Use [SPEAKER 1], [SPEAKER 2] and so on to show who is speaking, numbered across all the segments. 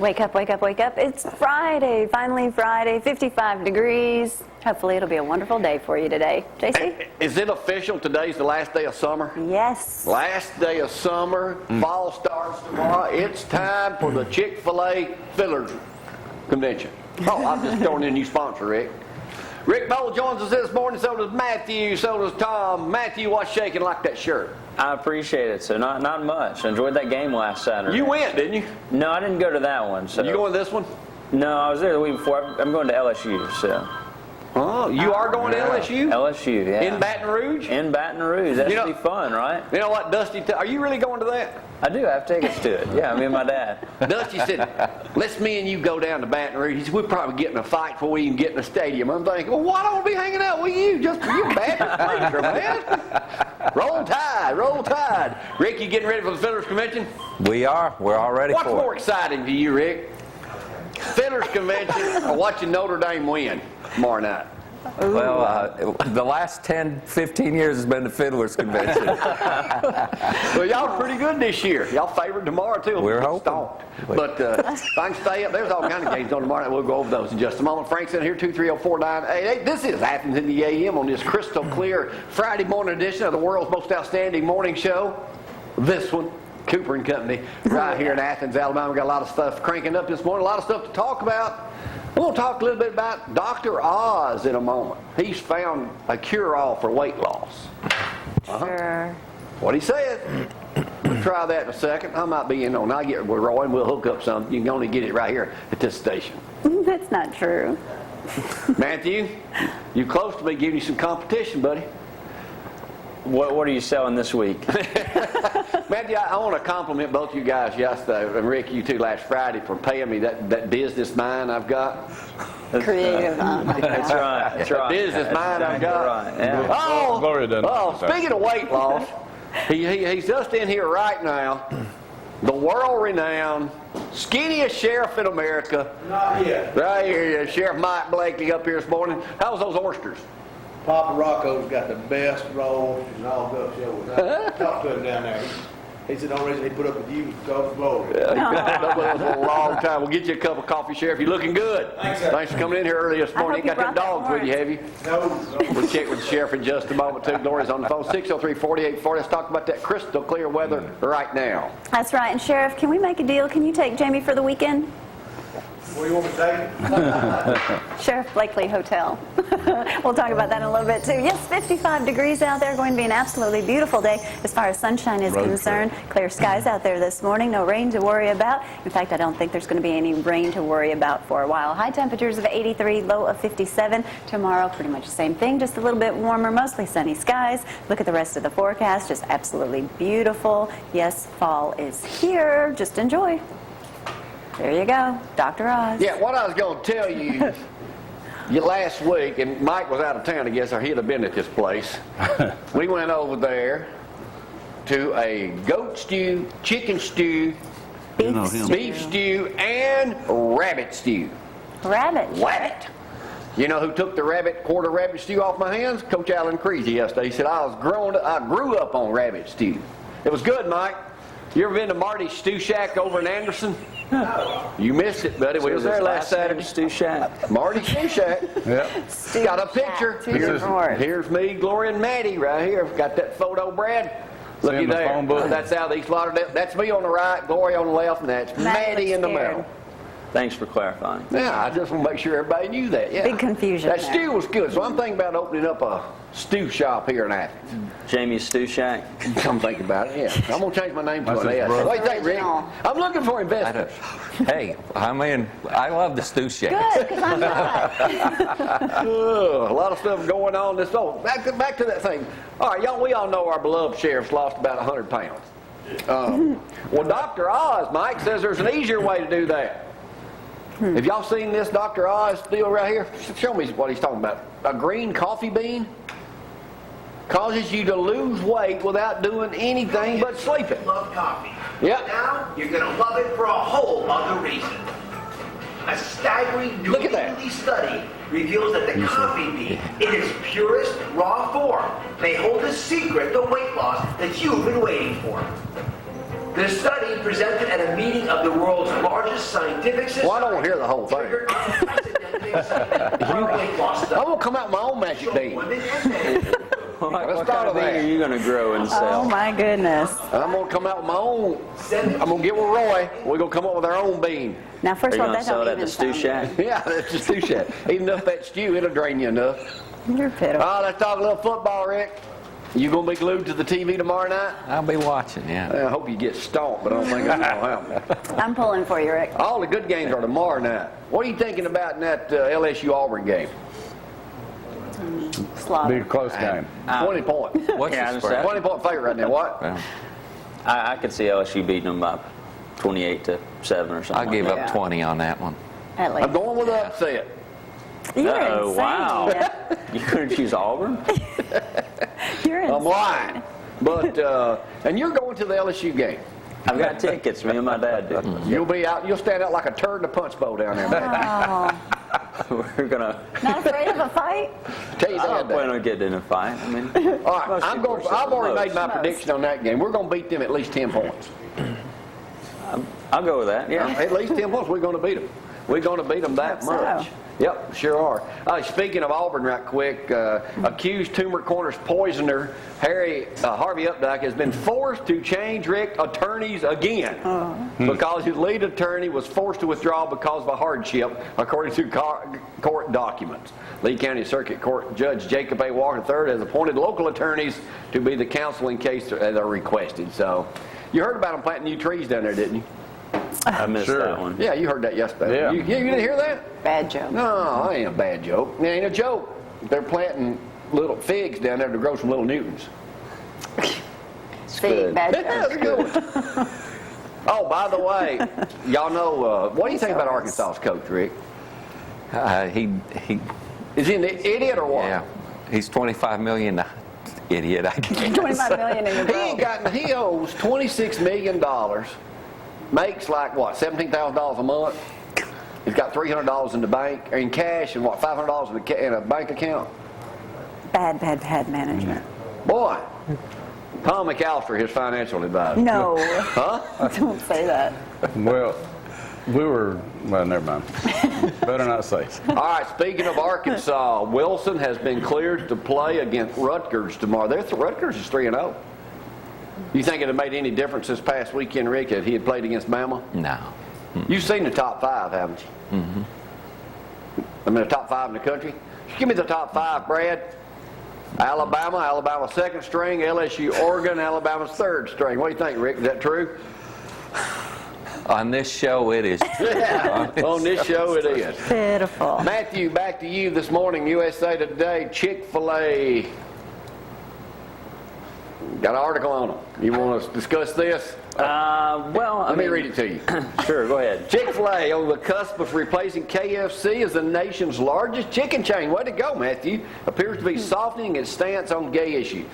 [SPEAKER 1] Wake up, wake up, wake up. It's Friday, finally Friday, 55 degrees. Hopefully it'll be a wonderful day for you today. JC?
[SPEAKER 2] Is it official today's the last day of summer?
[SPEAKER 1] Yes.
[SPEAKER 2] Last day of summer, fall starts tomorrow. It's time for the Chick-fil-A Fillers Convention. Oh, I'm just throwing in a new sponsor, Rick. Rick Mould joins us this morning, so does Matthew, so does Tom. Matthew, what's shaking like that shirt?
[SPEAKER 3] I appreciate it, so not much. I enjoyed that game last Saturday.
[SPEAKER 2] You went, didn't you?
[SPEAKER 3] No, I didn't go to that one. So.
[SPEAKER 2] You going to this one?
[SPEAKER 3] No, I was there the week before. I'm going to LSU, so.
[SPEAKER 2] Oh, you are going to LSU?
[SPEAKER 3] LSU, yeah.
[SPEAKER 2] In Baton Rouge?
[SPEAKER 3] In Baton Rouge. That should be fun, right?
[SPEAKER 2] You know what, Dusty, are you really going to that?
[SPEAKER 3] I do. I have tickets to it. Yeah, me and my dad.
[SPEAKER 2] Dusty said, let's me and you go down to Baton Rouge. He said, we'll probably get in a fight before we even get in the stadium. I'm thinking, well, why don't we be hanging out with you? Just for you bad preacher, man. Roll Tide, roll Tide. Rick, you getting ready for the Fillers Convention?
[SPEAKER 4] We are. We're all ready for it.
[SPEAKER 2] What's more exciting to you, Rick? Fillers Convention or watching Notre Dame win tomorrow night?
[SPEAKER 4] Well, the last 10, 15 years has been the Fiddlers Convention.
[SPEAKER 2] Well, y'all are pretty good this year. Y'all favored tomorrow, too.
[SPEAKER 4] We're hoping.
[SPEAKER 2] But if I can stay up, there's all kinds of games on tomorrow night. We'll go over those in just a moment. Frank's in here, 230-4988. This is Athens in the AM on this crystal clear Friday morning edition of the world's most outstanding morning show. This one, Cooper and Company, right here in Athens, Alabama. We got a lot of stuff cranking up this morning, a lot of stuff to talk about. We're going to talk a little bit about Dr. Oz in a moment. He's found a cure-all for weight loss.
[SPEAKER 1] Sure.
[SPEAKER 2] What he said. We'll try that in a second. I might be in on. I'll get with Roy and we'll hook up something. You can only get it right here at this station.
[SPEAKER 1] That's not true.
[SPEAKER 2] Matthew, you close to me giving you some competition, buddy.
[SPEAKER 3] What are you selling this week?
[SPEAKER 2] Matthew, I want to compliment both you guys yesterday, and Rick, you too, last Friday, for paying me that business mind I've got.
[SPEAKER 1] Creative. Oh my
[SPEAKER 3] That's
[SPEAKER 1] God.
[SPEAKER 3] right. That's right.
[SPEAKER 2] Business mind I've got.
[SPEAKER 3] Right. Yeah.
[SPEAKER 5] Gloria doesn't.
[SPEAKER 2] Speaking of weight loss, he's just in here right now. The world-renowned, skinniest sheriff in America.
[SPEAKER 6] Not yet.
[SPEAKER 2] Right here, Sheriff Mike Blakely up here this morning. How's those oysters?
[SPEAKER 6] Papa Rocco's got the best rolls and all good shows. I talked to him down there. He said the only reason he put up with you was because of Gloria.
[SPEAKER 2] Yeah, he's been up with us for a long time. We'll get you a cup of coffee, Sheriff. You're looking good.
[SPEAKER 6] Thanks, sir.
[SPEAKER 2] Thanks for coming in here early this morning. You
[SPEAKER 1] hope
[SPEAKER 2] got
[SPEAKER 1] you
[SPEAKER 2] them
[SPEAKER 1] brought
[SPEAKER 2] dogs
[SPEAKER 1] that
[SPEAKER 2] with you, have you?
[SPEAKER 6] No.
[SPEAKER 2] We'll check with the Sheriff in just a moment, too. Gloria's on the phone, 603-4840. Let's talk about that crystal clear weather right now.
[SPEAKER 1] That's right. And Sheriff, can we make a deal? Can you take Jamie for the weekend?
[SPEAKER 6] Where do you want me to take it?
[SPEAKER 1] Sheriff Blakely Hotel. We'll talk about that in a little bit too. Yes, 55 degrees out there. Going to be an absolutely beautiful day as far as sunshine is concerned. Clear skies out there this morning. No rain to worry about. In fact, I don't think there's going to be any rain to worry about for a while. High temperatures of 83, low of 57. Tomorrow, pretty much the same thing. Just a little bit warmer, mostly sunny skies. Look at the rest of the forecast. Just absolutely beautiful. Yes, fall is here. Just enjoy. There you go, Dr. Oz.
[SPEAKER 2] Yeah, what I was going to tell you, last week, and Mike was out of town, I guess, or he'd have been at this place. We went over there to a goat stew, chicken stew, beef stew, and rabbit stew.
[SPEAKER 1] Rabbit.
[SPEAKER 2] Rabbit. You know who took the quarter rabbit stew off my hands? Coach Alan Creasy yesterday. He said, I grew up on rabbit stew. It was good, Mike. You ever been to Marty's Stew Shack over in Anderson? You missed it, buddy. We was there last Saturday.
[SPEAKER 3] Stew Shack.
[SPEAKER 2] Marty's Stew Shack.
[SPEAKER 5] Yep.
[SPEAKER 2] Got a picture. Here's me, Gloria, and Maddie right here. Got that photo, Brad. Looky
[SPEAKER 5] the
[SPEAKER 2] there.
[SPEAKER 5] phone book.
[SPEAKER 2] That's how East Lauderdale. That's me on the right, Gloria on the left, and that's Maddie in the middle.
[SPEAKER 3] Thanks for clarifying.
[SPEAKER 2] Yeah, I just want to make sure everybody knew that. Yeah.
[SPEAKER 1] Big confusion
[SPEAKER 2] That
[SPEAKER 1] there.
[SPEAKER 2] stew was good, so I'm thinking about opening up a stew shop here in Athens.
[SPEAKER 3] Jamie's Stew Shack.
[SPEAKER 2] Come think about it, yeah. I'm going to change my name to
[SPEAKER 5] That's
[SPEAKER 2] an
[SPEAKER 5] his
[SPEAKER 2] S.
[SPEAKER 5] brother.
[SPEAKER 2] What do you think, Rick?
[SPEAKER 1] Original.
[SPEAKER 2] I'm looking for investors.
[SPEAKER 4] Hey, I love the stew shack.
[SPEAKER 1] Good, because I'm not.
[SPEAKER 2] A lot of stuff going on this. Oh, back to that thing. All right, y'all. We all know our beloved sheriff's lost about 100 pounds. Well, Dr. Oz, Mike, says there's an easier way to do that. Have y'all seen this Dr. Oz deal right here? Show me what he's talking about. A green coffee bean causes you to lose weight without doing anything but sleeping.
[SPEAKER 7] Love coffee.
[SPEAKER 2] Yep.
[SPEAKER 7] Now you're going to love it for a whole other reason. A staggering New
[SPEAKER 2] Look at that.
[SPEAKER 7] England study reveals that the coffee bean, in its purest raw form, may hold a secret to weight loss that you've been waiting for. The study presented at a meeting of the world's largest scientific society.
[SPEAKER 2] Well, I don't want to hear the whole thing.
[SPEAKER 7] triggered unprecedented excitement for a weight loss study.
[SPEAKER 2] I'm going to come out with my own magic bean.
[SPEAKER 7] Women and men.
[SPEAKER 3] What
[SPEAKER 2] Let's
[SPEAKER 3] kind
[SPEAKER 2] start
[SPEAKER 3] of
[SPEAKER 2] with
[SPEAKER 3] bean
[SPEAKER 2] that.
[SPEAKER 3] are you going to grow and
[SPEAKER 1] Oh
[SPEAKER 3] sell?
[SPEAKER 1] my goodness.
[SPEAKER 2] I'm going to come out with my own. I'm going to get with Roy. We're going to come up with our own bean.
[SPEAKER 1] Now,
[SPEAKER 3] Are
[SPEAKER 1] first
[SPEAKER 3] you
[SPEAKER 1] of all,
[SPEAKER 3] going to
[SPEAKER 1] that
[SPEAKER 3] sell
[SPEAKER 1] don't
[SPEAKER 3] it at
[SPEAKER 1] even
[SPEAKER 3] the stew
[SPEAKER 1] sound
[SPEAKER 3] shack?
[SPEAKER 2] Yeah, that's just too shit. Eat enough of that stew, it'll drain you enough.
[SPEAKER 1] You're pitiful.
[SPEAKER 2] Let's talk a little football, Rick. You going to be glued to the TV tomorrow night?
[SPEAKER 4] I'll be watching, yeah.
[SPEAKER 2] I hope you get stomped, but I don't think that's going to happen.
[SPEAKER 1] I'm pulling for you, Rick.
[SPEAKER 2] All the good games are tomorrow night. What are you thinking about in that LSU Auburn game?
[SPEAKER 5] Be a
[SPEAKER 1] Slaughter.
[SPEAKER 5] close game.
[SPEAKER 2] 20 points.
[SPEAKER 4] What's
[SPEAKER 3] Yeah, I
[SPEAKER 4] the
[SPEAKER 3] understand.
[SPEAKER 4] spread?
[SPEAKER 2] 20 point favorite right now. What?
[SPEAKER 4] Well,
[SPEAKER 3] I could see LSU beating them by 28-7 or something.
[SPEAKER 4] I'll give
[SPEAKER 3] like
[SPEAKER 4] up 20 on that one.
[SPEAKER 1] At
[SPEAKER 2] I'm
[SPEAKER 1] least.
[SPEAKER 2] going with the upset.
[SPEAKER 1] You're
[SPEAKER 3] Uh-oh,
[SPEAKER 1] insane.
[SPEAKER 3] wow. that. You couldn't choose Auburn?
[SPEAKER 1] You're
[SPEAKER 2] I'm
[SPEAKER 1] insane.
[SPEAKER 2] lying. But, and you're going to the LSU game.
[SPEAKER 3] I've got tickets. Me and my dad do.
[SPEAKER 2] You'll be out, you'll stand out like a turd in a punch bowl down there.
[SPEAKER 1] Oh,
[SPEAKER 3] We're gonna.
[SPEAKER 1] not afraid of a fight?
[SPEAKER 2] Tell you
[SPEAKER 3] I don't
[SPEAKER 2] that.
[SPEAKER 3] plan on getting in a fight. I mean,
[SPEAKER 2] All right,
[SPEAKER 3] most people are
[SPEAKER 2] I've already made my
[SPEAKER 1] Most.
[SPEAKER 2] prediction on that game. We're going to beat them at least 10 points.
[SPEAKER 3] I'll go with that. Yeah.
[SPEAKER 2] At least 10 points, we're going to beat them. We're going to beat them that
[SPEAKER 1] Hope so.
[SPEAKER 2] much. Yep, sure are. Speaking of Auburn right quick, accused Turmeric Corners poisoner Harvey Updike has been forced to change attorneys again because his lead attorney was forced to withdraw because of a hardship, according to court documents. Lee County Circuit Court Judge Jacob A. Walker III has appointed local attorneys to be the counsel in case they're requested. So, you heard about them planting new trees down there, didn't you?
[SPEAKER 3] I missed
[SPEAKER 5] Sure.
[SPEAKER 3] that one.
[SPEAKER 2] Yeah, you heard that yesterday.
[SPEAKER 5] Yeah.
[SPEAKER 2] You didn't hear that?
[SPEAKER 1] Bad joke.
[SPEAKER 2] No, that ain't a bad joke. It ain't a joke. They're planting little figs down there to grow some little Newtons.
[SPEAKER 1] See,
[SPEAKER 3] good.
[SPEAKER 1] bad
[SPEAKER 2] Yeah,
[SPEAKER 1] joke.
[SPEAKER 2] that's a good one. Oh, by the way, y'all know, what do you think about Arkansas's coach, Rick?
[SPEAKER 4] He
[SPEAKER 2] Is he an idiot or what?
[SPEAKER 4] yeah, he's 25 million idiot, I guess.
[SPEAKER 1] 25 million in your
[SPEAKER 2] He owes $26 million, makes like, what, $17,000 a month? He's got $300 in the bank, or in cash, and what, $500 in a bank account?
[SPEAKER 1] Bad management.
[SPEAKER 2] Boy, Tom McAllister, his financial advisor.
[SPEAKER 1] No,
[SPEAKER 2] Huh?
[SPEAKER 1] don't say that.
[SPEAKER 5] Well, well, never mind. Better not say.
[SPEAKER 2] All right, speaking of Arkansas, Wilson has been cleared to play against Rutgers tomorrow. Rutgers is 3-0. You think it had made any difference this past weekend, Rick, that he had played against Bama?
[SPEAKER 4] No.
[SPEAKER 2] You've seen the top 5, haven't you? Mm-hmm. I mean, the top 5 in the country? Give me the top 5, Brad. Alabama second string, LSU, Oregon, Alabama's third string. What do you think, Rick? Is that true?
[SPEAKER 4] On this show, it is.
[SPEAKER 2] Yeah, on this show it is.
[SPEAKER 1] Pitiful.
[SPEAKER 2] Matthew, back to you this morning, USA Today, Chick-fil-A. Got an article on it. You want to discuss this?
[SPEAKER 3] Well,
[SPEAKER 2] Let me read it to you.
[SPEAKER 3] Sure, go ahead.
[SPEAKER 2] Chick-fil-A on the cusp of replacing KFC as the nation's largest chicken chain. Way to go, Matthew. Appears to be softening its stance on gay issues.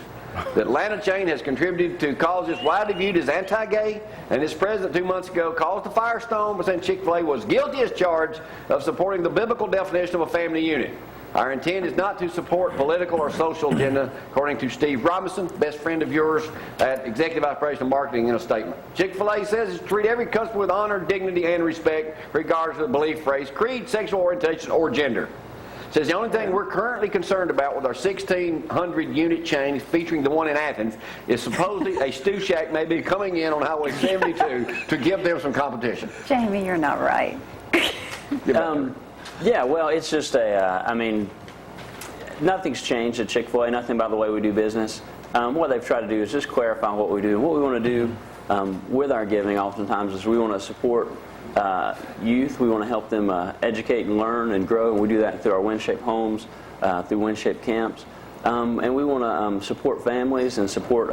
[SPEAKER 2] The Atlanta chain has contributed to causes widely viewed as anti-gay, and its president 2 months ago caused a firestorm by saying Chick-fil-A was guilty as charged of supporting the biblical definition of a family unit. Our intent is not to support political or social agenda, according to Steve Robinson, best friend of yours at Executive Vice President of Marketing, in a statement. Chick-fil-A says it's to treat every customer with honor, dignity, and respect, regardless of belief, race, creed, sexual orientation, or gender. Says the only thing we're currently concerned about with our 1,600 unit chain, featuring the one in Athens, is supposedly a stew shack may be coming in on Highway 72 to give them some competition.
[SPEAKER 1] Jamie, you're not right.
[SPEAKER 3] Yeah, well, it's just I mean, nothing's changed at Chick-fil-A, nothing about the way we do business. What they've tried to do is just clarify what we do. What we want to do with our giving oftentimes is we want to support youth. We want to help them educate and learn and grow, and we do that through our WinShape homes, through WinShape camps. And we want to support families and support,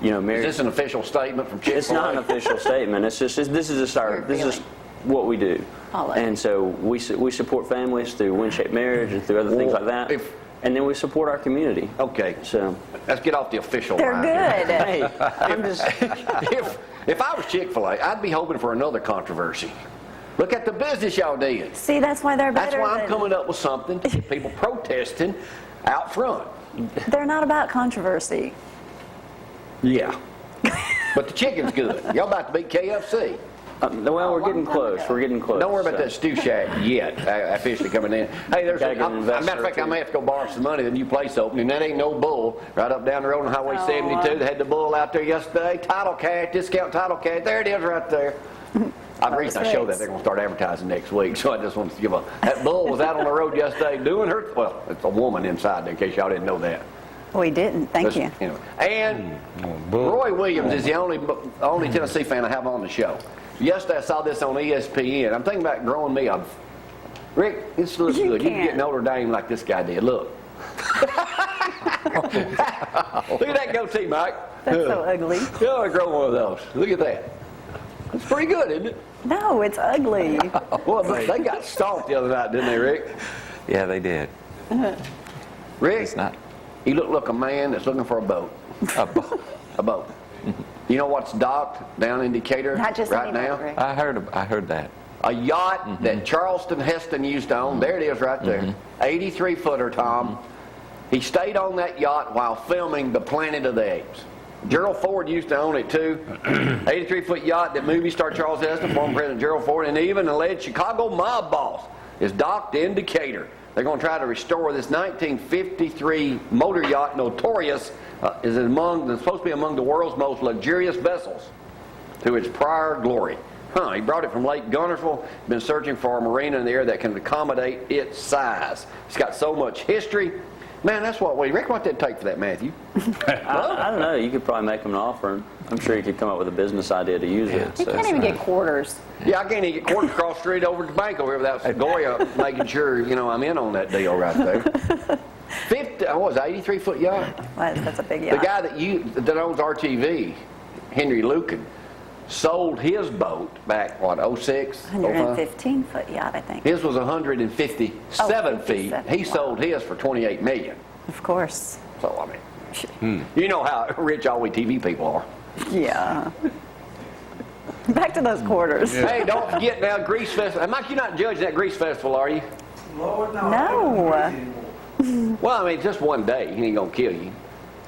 [SPEAKER 3] marriage.
[SPEAKER 2] Is this an official statement from Chick-fil-A?
[SPEAKER 3] It's not an official statement. It's just this is just what we do. And so we support families through WinShape Marriage and through other things like that. And then we support our community.
[SPEAKER 2] Okay,
[SPEAKER 3] So
[SPEAKER 2] let's get off the official
[SPEAKER 1] They're
[SPEAKER 2] line here.
[SPEAKER 1] good.
[SPEAKER 3] hey, I'm just
[SPEAKER 2] If I was Chick-fil-A, I'd be hoping for another controversy. Look at the business y'all did.
[SPEAKER 1] See, that's why they're
[SPEAKER 2] That's
[SPEAKER 1] better
[SPEAKER 2] why I'm
[SPEAKER 1] than...
[SPEAKER 2] coming up with something to get people protesting out front.
[SPEAKER 1] They're not about controversy.
[SPEAKER 2] Yeah. But the chicken's good. Y'all about to beat KFC.
[SPEAKER 3] Well, we're getting close. We're getting close.
[SPEAKER 2] Don't worry about
[SPEAKER 3] so.
[SPEAKER 2] that stew shack yet. Officially coming in. Hey, there's
[SPEAKER 3] Gotta get an
[SPEAKER 2] matter of
[SPEAKER 3] investor
[SPEAKER 2] fact,
[SPEAKER 3] or
[SPEAKER 2] I
[SPEAKER 3] two.
[SPEAKER 2] may have to go borrow some money. The new place opening. That ain't no bull. Right up down the road on Highway 72. They had the bull out there yesterday. Title cash, discount title cash. There it is right there. The reason I show that, they're going to start advertising next week, so I just wanted to give that bull was out on the road yesterday doing her, well, it's a woman inside there, in case y'all didn't know that.
[SPEAKER 1] We didn't. Thank you.
[SPEAKER 2] Anyway. And Roy Williams is the only Tennessee fan I have on the show. Yesterday I saw this on ESPN. I'm thinking about growing me up. Rick, this looks good. You can get Notre Dame like this guy did. Look. Look at that goatee, Mike.
[SPEAKER 1] That's so ugly.
[SPEAKER 2] Yeah, I grow one of those. Look at that. It's pretty good, isn't it?
[SPEAKER 1] No, it's ugly.
[SPEAKER 2] Well, they got stomped the other night, didn't they, Rick?
[SPEAKER 4] Yeah, they did.
[SPEAKER 2] Rick,
[SPEAKER 4] It's not
[SPEAKER 2] you look like a man that's looking for a boat.
[SPEAKER 4] a boat.
[SPEAKER 2] A boat. You know what's docked down in Decatur
[SPEAKER 1] Not just
[SPEAKER 2] right
[SPEAKER 1] any
[SPEAKER 2] now?
[SPEAKER 1] boat, Rick.
[SPEAKER 4] I heard that.
[SPEAKER 2] A yacht that Charleston Heston used to own. There it is right there. 83-footer, Tom. He stayed on that yacht while filming The Planet of the Apes. Gerald Ford used to own it too. 83-foot yacht that movie star Charles Heston, former President Gerald Ford, and even alleged Chicago mob boss is docked in Decatur. They're going to try to restore this 1953 motor yacht, notorious, is supposed to be among the world's most luxurious vessels to its prior glory. He brought it from Lake Guntersville. Been searching for a marina in the area that can accommodate its size. It's got so much history. Man, that's what we reckon. What that'd take for that, Matthew?
[SPEAKER 3] I don't know. You could probably make them an offer. I'm sure you could come up with a business idea to use it.
[SPEAKER 1] You
[SPEAKER 3] So.
[SPEAKER 1] can't even get quarters.
[SPEAKER 2] Yeah, I can't even get quarters across the street over to the bank over here without Gloria making sure I'm in on that deal right there. 83-foot yacht.
[SPEAKER 1] Well, that's a big
[SPEAKER 2] The
[SPEAKER 1] yacht.
[SPEAKER 2] guy that owns RTV, Henry Lucan, sold his boat back, 06?
[SPEAKER 1] 115-foot yacht, I think.
[SPEAKER 2] His was 157 feet.
[SPEAKER 1] 57,
[SPEAKER 2] He
[SPEAKER 1] wow.
[SPEAKER 2] sold his for $28 million.
[SPEAKER 1] Of course.
[SPEAKER 2] So, I mean, you know how rich all we TV people are.
[SPEAKER 1] Yeah. Back to those quarters.
[SPEAKER 2] Hey, don't forget now, Grease Festival. Mike, you're not judging that Grease Festival, are you?
[SPEAKER 6] Lord, no.
[SPEAKER 1] No.
[SPEAKER 2] Well, I mean, just one day. He ain't going to kill you.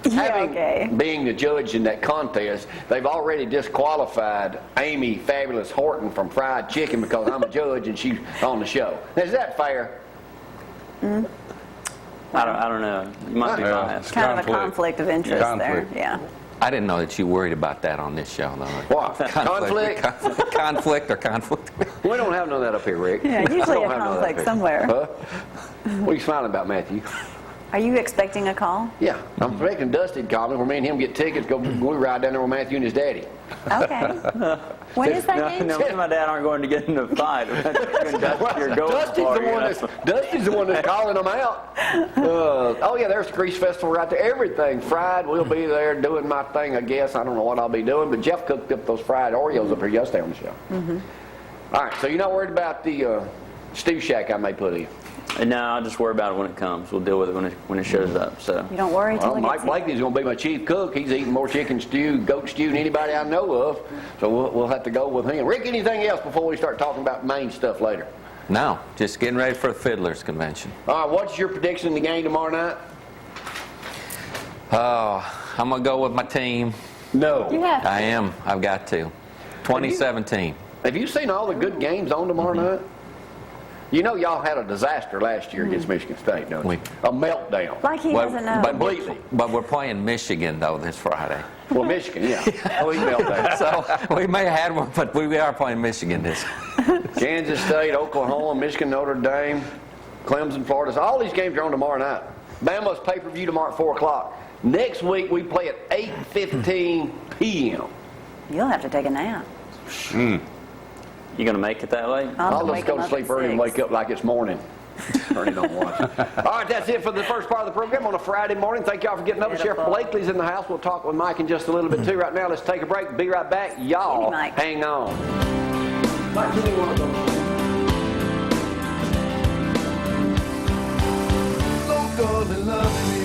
[SPEAKER 1] Okay.
[SPEAKER 2] Being the judge in that contest, they've already disqualified Amy Fabulous Horton from Fried Chicken because I'm a judge and she's on the show. Now, is that fair?
[SPEAKER 3] I don't know. You might be
[SPEAKER 5] Yeah.
[SPEAKER 3] biased.
[SPEAKER 1] Kind of a conflict of interest
[SPEAKER 5] Conflict.
[SPEAKER 1] there. Yeah.
[SPEAKER 4] I didn't know that you worried about that on this show, though.
[SPEAKER 2] What? Conflict?
[SPEAKER 4] Conflict or conflict?
[SPEAKER 2] We don't have none of that up here, Rick.
[SPEAKER 1] Yeah, usually
[SPEAKER 2] Don't
[SPEAKER 1] a
[SPEAKER 2] have none of that
[SPEAKER 1] conflict
[SPEAKER 2] up here.
[SPEAKER 1] somewhere.
[SPEAKER 2] Huh? What are you smiling about, Matthew?
[SPEAKER 1] Are you expecting a call?
[SPEAKER 2] Yeah, I'm expecting Dusty to call me where me and him get tickets, we ride down there with Matthew and his daddy.
[SPEAKER 1] Okay. When is that game?
[SPEAKER 3] No, me and my dad aren't going to get in a fight.
[SPEAKER 2] Dusty's the one that's calling them out. Oh yeah, there's the Grease Festival right there. Everything fried. We'll be there doing my thing, I guess. I don't know what I'll be doing, but Jeff cooked up those fried Oreos up here yesterday on the show. All right, so you're not worried about the stew shack I may put in?
[SPEAKER 3] No, I'll just worry about it when it comes. We'll deal with it when it shows up. So.
[SPEAKER 1] You don't worry until
[SPEAKER 2] Well,
[SPEAKER 1] it
[SPEAKER 2] Mike
[SPEAKER 1] gets here.
[SPEAKER 2] Blakely's going to be my chief cook. He's eating more chicken stew, goat stew than anybody I know of. So we'll have to go with him. Rick, anything else before we start talking about main stuff later?
[SPEAKER 4] No, just getting ready for the Fiddlers Convention.
[SPEAKER 2] All right, what's your prediction in the game tomorrow night?
[SPEAKER 4] I'm going to go with my team.
[SPEAKER 2] No.
[SPEAKER 1] You have to.
[SPEAKER 4] I am. I've got to. 2017.
[SPEAKER 2] Have you seen all the good games on tomorrow night? You know y'all had a disaster last year against Michigan State, don't you? A meltdown.
[SPEAKER 1] Like he doesn't know.
[SPEAKER 2] Completely.
[SPEAKER 4] But we're playing Michigan, though, this Friday.
[SPEAKER 2] Well, Michigan, yeah. We meltdown.
[SPEAKER 4] So we may have had one, but we are playing Michigan this.
[SPEAKER 2] Kansas State, Oklahoma, Michigan, Notre Dame, Clemson, Florida. So all these games are on tomorrow night. Bama's pay-per-view tomorrow at 4 o'clock. Next week, we play at 8:15 p.m.
[SPEAKER 1] You'll have to take a nap.
[SPEAKER 3] You going to make it that late?
[SPEAKER 2] I'll just
[SPEAKER 1] wake
[SPEAKER 2] go
[SPEAKER 1] him
[SPEAKER 2] to
[SPEAKER 1] up
[SPEAKER 2] sleep
[SPEAKER 1] at
[SPEAKER 2] early and
[SPEAKER 1] 6.
[SPEAKER 2] wake up like it's morning. Turn it on, watch it. All right, that's it for the first part of the program on a Friday morning. Thank y'all for getting up. Sheriff
[SPEAKER 1] Beautiful.
[SPEAKER 2] Blakely's in the house. We'll talk with Mike in just a little bit, too. Right now, let's take a break. Be right back. Y'all,
[SPEAKER 1] Mike.
[SPEAKER 2] hang on. Mike, give me one of those.
[SPEAKER 8] Local and loving